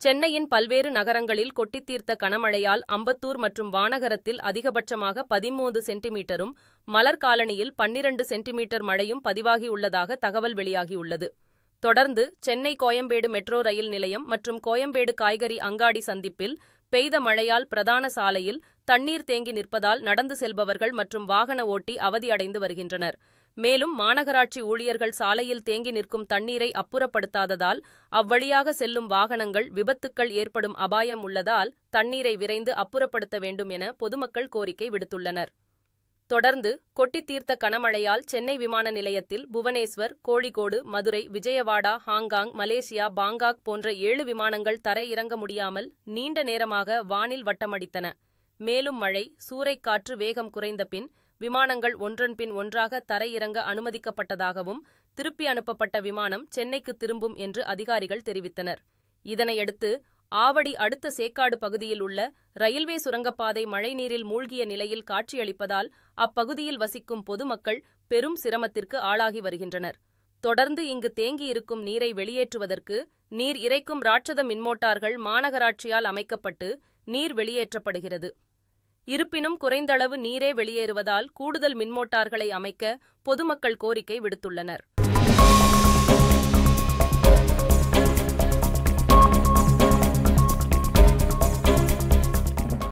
சென்னையின் பல்வேறு நகரங்களில் கொட்டித் தீர்த்த கனமழையால் அம்பத்தூர் மற்றும் வானகரத்தில் அதிகபட்சமாக 13 சென்டிமீட்டரும், மலர் காலனியில் 12 சென்டிமீட்டர் மழையும் பதிவாகியுள்ளதாக தகவல் வெளியாகியுள்ளது. தொடர்ந்து சென்னை கோயம்பேடு மெட்ரோ ரயில் நிலையம் மற்றும் கோயம்பேடு காய்கறி அங்காடி சந்திப்பில் பெய்த மழையால் பிரதான சாலையில் தண்ணீர் தேங்கி நிற்பதால் நடந்து செல்பவர்கள் மற்றும் வாகன ஓட்டி அவதியடைந்து வருகின்றனர். மேலும் மாநகராட்சி ஊழியர்கள் சாலையில் தேங்கி நிற்கும் தண்ணீரை அப்புறப்படுத்தாததால் அவ்வழியாக செல்லும் வாகனங்கள் விபத்துக்கள் ஏற்படும் அபாயம் உள்ளதால் தண்ணீரை விரைந்து அப்புறப்படுத்த வேண்டும் என பொதுமக்கள் கோரிக்கை விடுத்துள்ளனர். தொடர்ந்து கொட்டித் தீர்த்த கனமழையால் சென்னை விமான நிலையத்தில் Bhubaneswar, Kozhikode, Madurai, Vijayawada, Hong Kong, Malaysia, Bangkok போன்ற 7 விமானங்கள் தரை இறங்க முடியாமல் நீண்ட நேரமாக வானில் வட்டமடித்தன. மேலும் மழை, சூறைக்காற்று வேகம் குறைந்த பின் விமானங்கள் ஒன்றன் பின் ஒன்றாக தரை இறங்க அனுமதிக்கப்பட்டதாகவும் திருப்பி அனுப்பப்பட்ட விமானம் சென்னைக்கு திரும்பும் என்று அதிகாரிகள் தெரிவித்தனர். இதனையடுத்து ஆவடி அடுத்த சேக்காடு பகுதியில் உள்ள ரயில்வே சுரங்கப்பாதை மழைநீரில் மூழ்கிய நிலையில் காட்சியளிப்பதால் அப்பகுதியில் வசிக்கும் பொதுமக்கள் பெரும் சிரமத்திற்கு ஆளாகி வருகின்றனர். தொடர்ந்து இங்கு தேங்கியிருக்கும் நீரை வெளியேற்றுவதற்கு நீர் இறைக்கும் ராட்சத மின்மோட்டார்கள் மாநகராட்சியால் அமைக்கப்பட்டு நீர் வெளியேற்றப்படுகிறது. இருப்பினும் குறைந்தளவு நீரே வெளியேறுவதால் கூடுதல் மின்மோட்டார்களை அமைக்க பொதுமக்கள் கோரிக்கை விடுத்துள்ளனர்.